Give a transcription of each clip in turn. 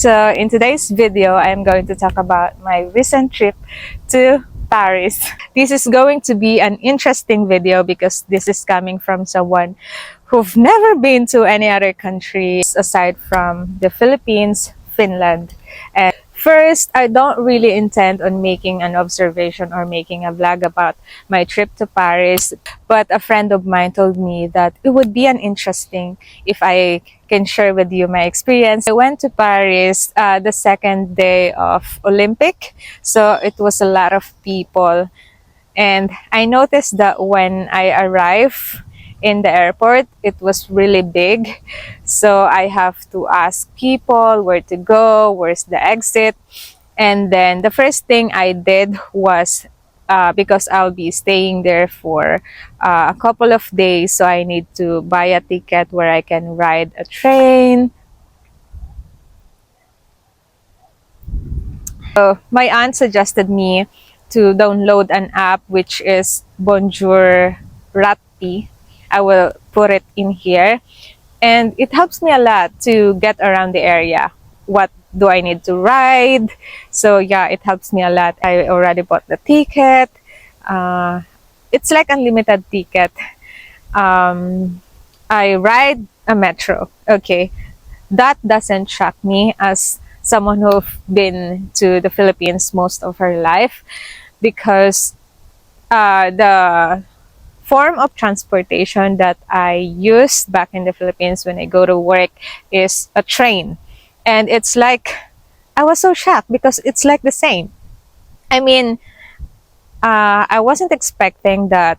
So in today's video, I'm going to talk about my recent trip to Paris. This is going to be an interesting video because this is coming from someone who've never been to any other country aside from the Philippines, Finland. And first, I don't really intend on making an observation or making a vlog about my trip to Paris, but a friend of mine told me that it would be an interesting if I can share with you my experience. I went to Paris the second day of Olympic, so it was a lot of people. And I noticed that when I arrived in the airport, it was really big. So I have to ask people where to go, where's the exit. And then the first thing I did was, because I'll be staying there for a couple of days, so I need to buy a ticket where I can ride a train. So my aunt suggested me to download an app which is Bonjour Ratti. I will put it in here. And it helps me a lot to get around the area. What do I need to ride? So yeah, it helps me a lot. I already bought the ticket. It's like unlimited ticket. I ride a metro. Okay, that doesn't shock me as someone who've been to the Philippines most of her life, because the form of transportation that I use back in the Philippines when I go to work is a train. And it's like, I was so shocked because it's like the same. I mean, I wasn't expecting that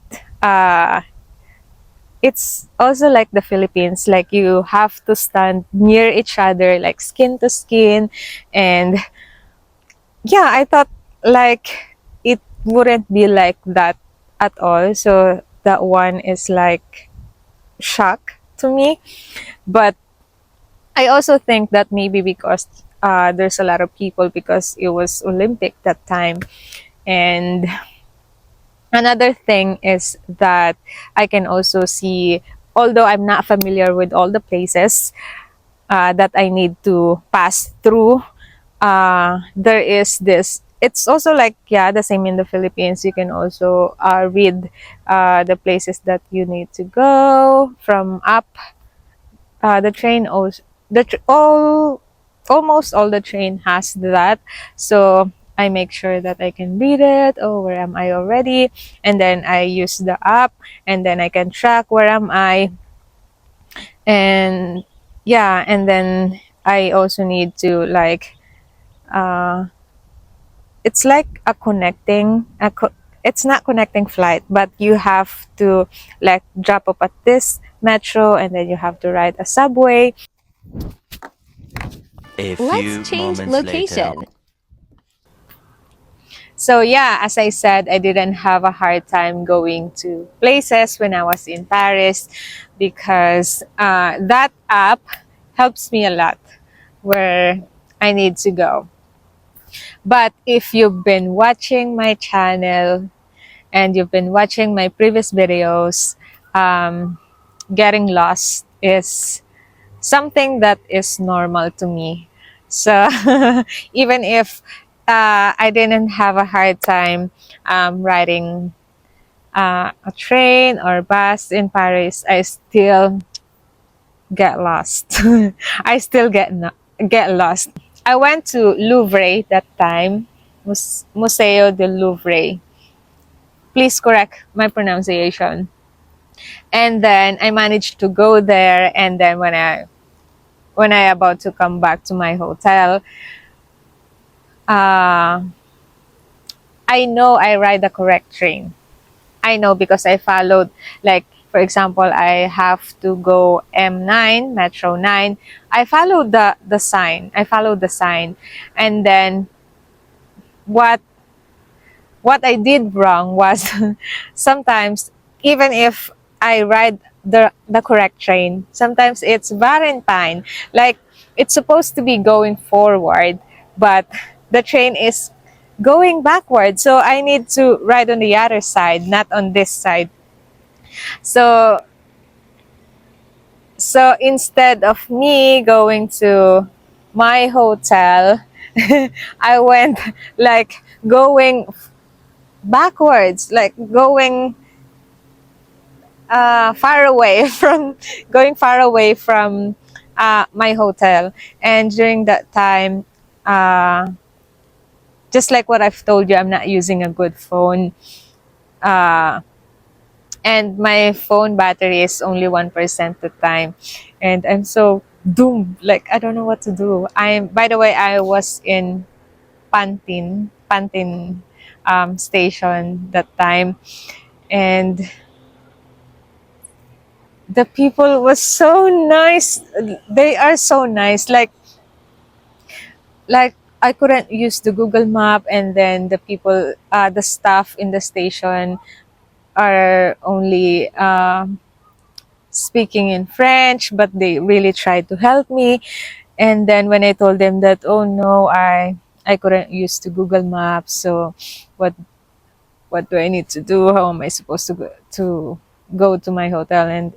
it's also like the Philippines, like you have to stand near each other, like skin to skin. And yeah, I thought like it wouldn't be like that at all. So that one is like shock to me. But I also think that maybe because there's a lot of people because it was Olympic that time. And another thing is that I can also see, although I'm not familiar with all the places that I need to pass through, there is this. It's also like, yeah, the same in the Philippines. You can also read the places that you need to go from up. The train also, almost all the train has that. So I make sure that I can read it. Oh, where am I already? And then I use the app, and then I can track where am I. And yeah, and then I also need to like, it's like a connecting, it's not connecting flight, but you have to like drop up at this metro, and then you have to ride a subway. Let's change location. So yeah, as I said, I didn't have a hard time going to places when I was in Paris, because that app helps me a lot where I need to go. But if you've been watching my channel and you've been watching my previous videos, getting lost is something that is normal to me. So even if I didn't have a hard time riding a train or bus in Paris, I still get lost. I still get lost. I went to Louvre that time, Museo del Louvre. Please correct my pronunciation. And then I managed to go there, and then when I about to come back to my hotel, I know I ride the correct train. I know because I followed, like, for example, I have to go M9, Metro 9. I followed the sign. I followed the sign. And then what I did wrong was sometimes, even if I ride the correct train, sometimes it's Valentine. Like, it's supposed to be going forward, but the train is going backward. So I need to ride on the other side, not on this side. So instead of me going to my hotel, I went like going backwards, like going far away from going far away from my hotel. And during that time, uh, just like what I've told you, I'm not using a good phone. Uh, and my phone battery is only 1% the time. And I'm so doomed. Like, I don't know what to do. By the way, I was in Pantin station that time. And the people was so nice. They are so nice. Like I couldn't use the Google Map, and then the people, the staff in the station are only speaking in French, but they really tried to help me. And then when I told them that, oh no, I couldn't use the Google Maps, so what what do I need to do? How am I supposed to go to my hotel? And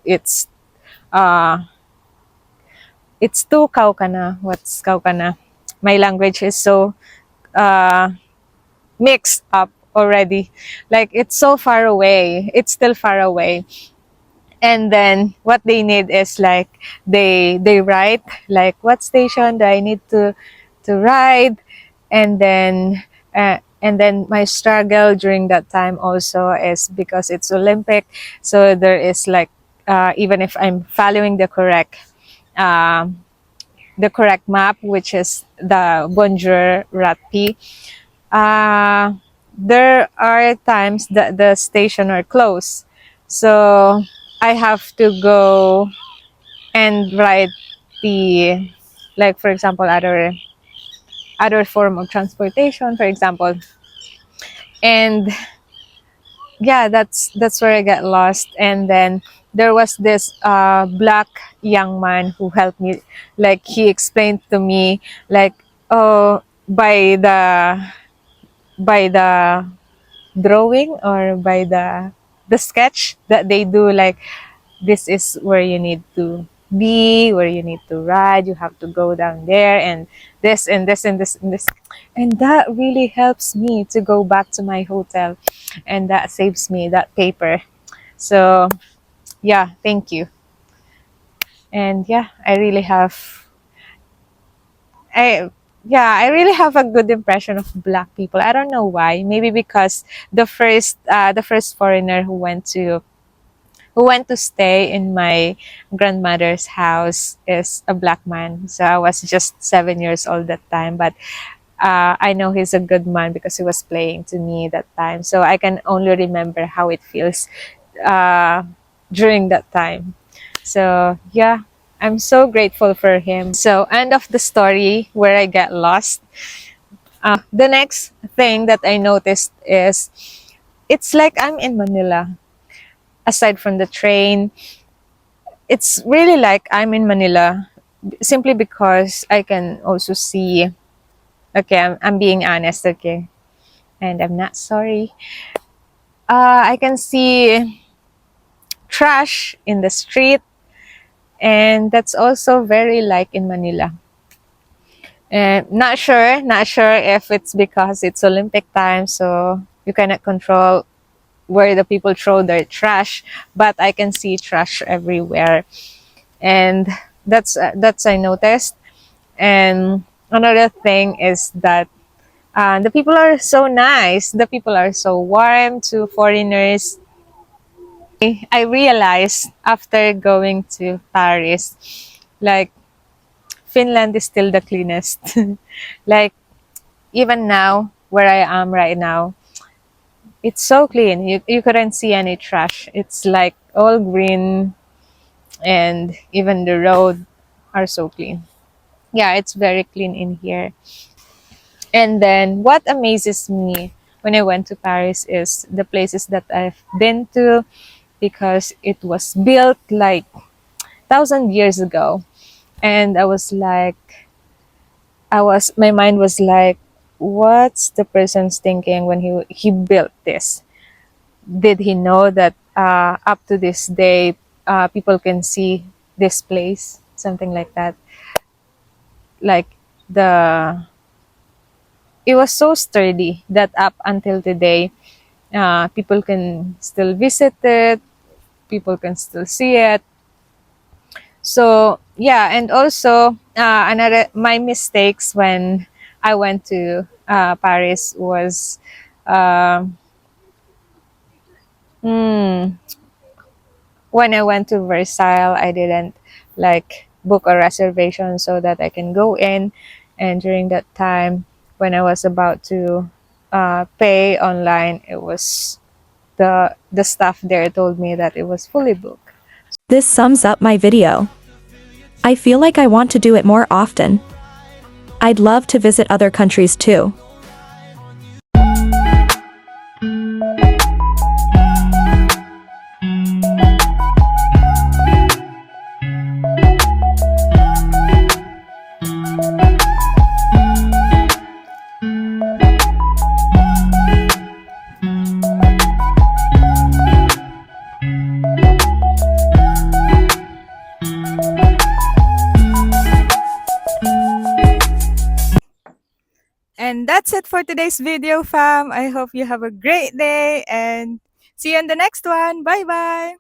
uh it's too Kaukana. What's Kaukana? My language is so uh mixed up already. Like, it's so far away. It's still far away. And then what they need is like they write like what station do I need to ride. And then my struggle during that time also is because it's Olympic, so there is like even if I'm following um, the correct map, which is the Bonjour Ratpi, uh, there are times that the station are closed. So I have to go and ride the, like for example, other form of transportation, for example. And yeah, that's where I got lost. And then there was this black young man who helped me. Like, he explained to me like, oh, by the drawing, or by the sketch that they do, like, this is where you need to be, where you need to ride, you have to go down there, and this and this and this and this. And that really helps me to go back to my hotel, and that saves me that paper. So yeah, thank you. And yeah, I I really have a good impression of black people. I don't know why. Maybe because the first foreigner who went to stay in my grandmother's house is a black man. So I was just 7 years old that time, but I know he's a good man because he was playing to me that time. So I can only remember how it feels uh, during that time. So yeah, I'm so grateful for him. So end of the story where I get lost. The next thing that I noticed is it's like I'm in Manila. Aside from the train, it's really like I'm in Manila, simply because I can also see. Okay, I'm being honest. Okay, and I'm not sorry. I can see trash in the street, and that's also very like in Manila. And not sure if it's because it's Olympic time, so you cannot control where the people throw their trash, but I can see trash everywhere, and that's I noticed. And another thing is that the people are so nice. The people are so warm to foreigners. I realized after going to Paris, like, Finland is still the cleanest. Like, even now, where I am right now, it's so clean. You couldn't see any trash. It's like all green, and even the road are so clean. Yeah, it's very clean in here. And then what amazes me when I went to Paris is the places that I've been to, because it was built like 1,000 years ago. And my mind was like, what's the person's thinking when he built this? Did he know that up to this day people can see this place? Something like that. Like, the it was so sturdy that up until today, people can still visit it, people can still see it. So yeah, and also another my mistakes when I went to Paris was um hmm, when I went to Versailles, I didn't like book a reservation so that I can go in. And during that time, when I was about to pay online, it was the staff there told me that it was fully booked. This sums up my video. I feel like I want to do it more often. I'd love to visit other countries too. And that's it for today's video, fam. I hope you have a great day and see you in the next one. Bye bye.